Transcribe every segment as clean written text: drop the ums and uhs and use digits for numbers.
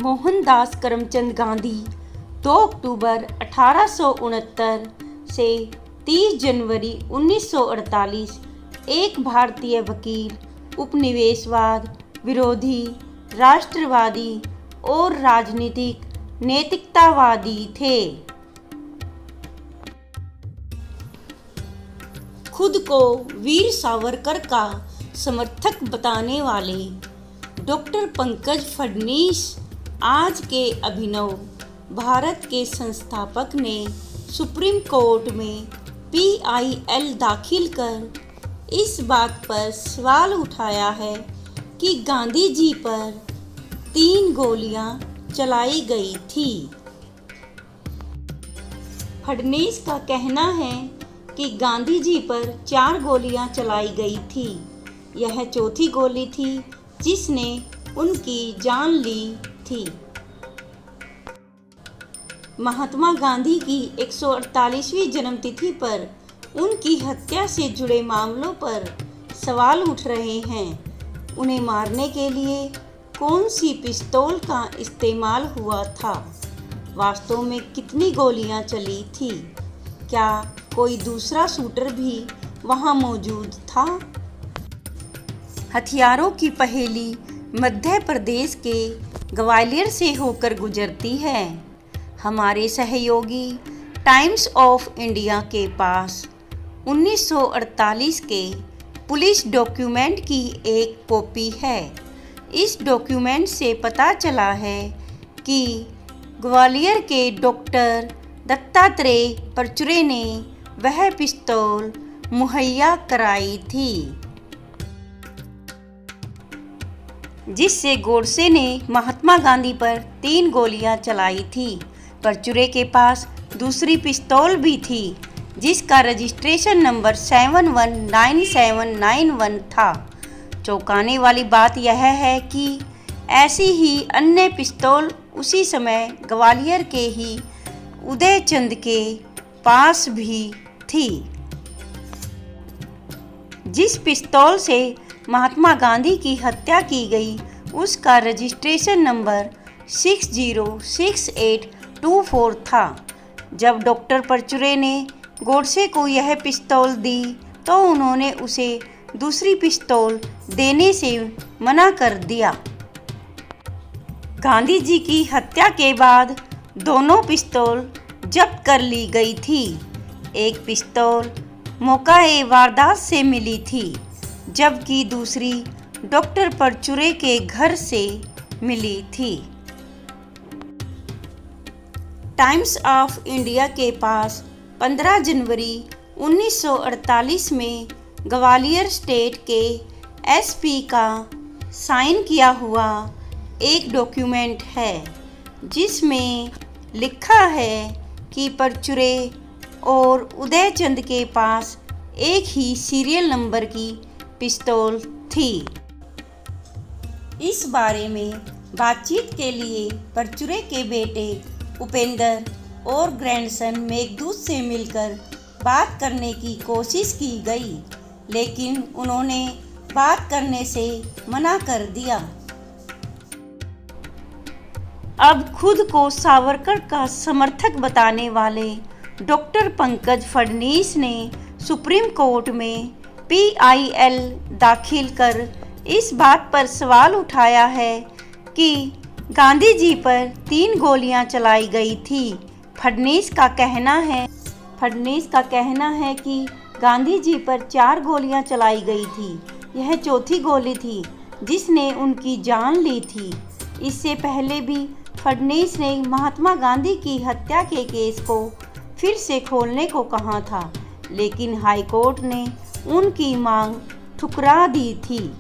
मोहनदास करमचंद गांधी 2 अक्टूबर 1869 से 30 जनवरी 1948 एक भारतीय वकील, उपनिवेशवाद विरोधी, राष्ट्रवादी और राजनीतिक नैतिकतावादी थे। खुद को वीर सावरकर का समर्थक बताने वाले डॉक्टर पंकज फडणीस आज के अभिनव भारत के संस्थापक ने सुप्रीम कोर्ट में PIL दाखिल कर इस बात पर सवाल उठाया है कि गांधी जी पर 3 गोलियां चलाई गई थी। फडणीस का कहना है कि गांधी जी पर 4 गोलियां चलाई गई थी। यह चौथी गोली थी जिसने उनकी जान ली थी। महात्मा गांधी की 148वीं जन्मतिथि पर उनकी हत्या से जुड़े मामलों पर सवाल उठ रहे हैं। उन्हें मारने के लिए कौन सी पिस्तौल का इस्तेमाल हुआ था? वास्तव में कितनी गोलियां चली थी? क्या कोई दूसरा शूटर भी वहां मौजूद था? हथियारों की पहेली मध्य प्रदेश के ग्वालियर से होकर गुजरती है। हमारे सहयोगी टाइम्स ऑफ इंडिया के पास 1948 के पुलिस डॉक्यूमेंट की एक कॉपी है। इस डॉक्यूमेंट से पता चला है कि ग्वालियर के डॉक्टर दत्तात्रेय परचुरे ने वह पिस्तौल मुहैया कराई थी जिससे गोडसे ने महात्मा गांधी पर 3 गोलियां चलाई थी। परचुरे के पास दूसरी पिस्तौल भी थी जिसका रजिस्ट्रेशन नंबर 719791 था। चौंकाने वाली बात यह है कि ऐसी ही अन्य पिस्तौल उसी समय ग्वालियर के ही उदयचंद के पास भी थी। जिस पिस्तौल से महात्मा गांधी की हत्या की गई उसका रजिस्ट्रेशन नंबर 606824 था। जब डॉक्टर परचुरे ने गोडसे को यह पिस्तौल दी तो उन्होंने उसे दूसरी पिस्तौल देने से मना कर दिया। गांधी जी की हत्या के बाद दोनों पिस्तौल जब्त कर ली गई थी। एक पिस्तौल मौका-ए वारदात से मिली थी जबकि दूसरी डॉक्टर परचुरे के घर से मिली थी। टाइम्स ऑफ इंडिया के पास 15 जनवरी 1948 में ग्वालियर स्टेट के SP का साइन किया हुआ एक डॉक्यूमेंट है जिसमें लिखा है कि परचुरे और उदयचंद के पास एक ही सीरियल नंबर की पिस्तौल थी। इस बारे में बातचीत के लिए परचुरे के बेटे उपेंद्र और ग्रैंडसन मेघदूत से मिलकर बात करने की कोशिश की गई, लेकिन उन्होंने बात करने से मना कर दिया। अब खुद को सावरकर का समर्थक बताने वाले डॉक्टर पंकज फडणीस ने सुप्रीम कोर्ट में PIL दाखिल कर इस बात पर सवाल उठाया है कि गांधी जी पर 3 गोलियां चलाई गई थी। फडणीस का कहना है कि गांधी जी पर 4 गोलियां चलाई गई थी। यह चौथी गोली थी जिसने उनकी जान ली थी। इससे पहले भी फडणीस ने महात्मा गांधी की हत्या के केस को फिर से खोलने को कहा था, लेकिन हाई कोर्ट ने उनकी मांग ठुकरा दी थी।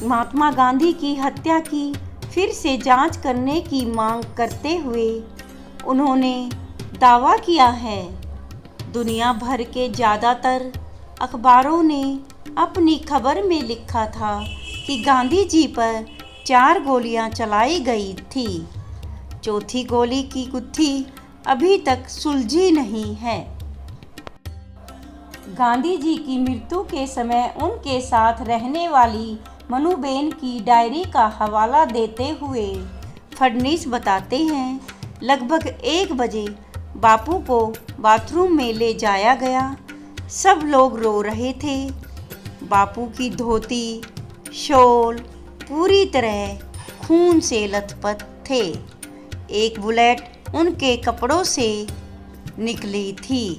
महात्मा गांधी की हत्या की फिर से जांच करने की मांग करते हुए उन्होंने दावा किया है। दुनिया भर के ज़्यादातर अखबारों ने अपनी खबर में लिखा था कि गांधी जी पर 4 गोलियां चलाई गई थी। चौथी गोली की गुत्थी अभी तक सुलझी नहीं है। गांधी जी की मृत्यु के समय उनके साथ रहने वाली मनुबेन की डायरी का हवाला देते हुए फडनीस बताते हैं, लगभग 1 बजे बापू को बाथरूम में ले जाया गया। सब लोग रो रहे थे। बापू की धोती, शॉल पूरी तरह खून से लथपथ थे। एक बुलेट उनके कपड़ों से निकली थी।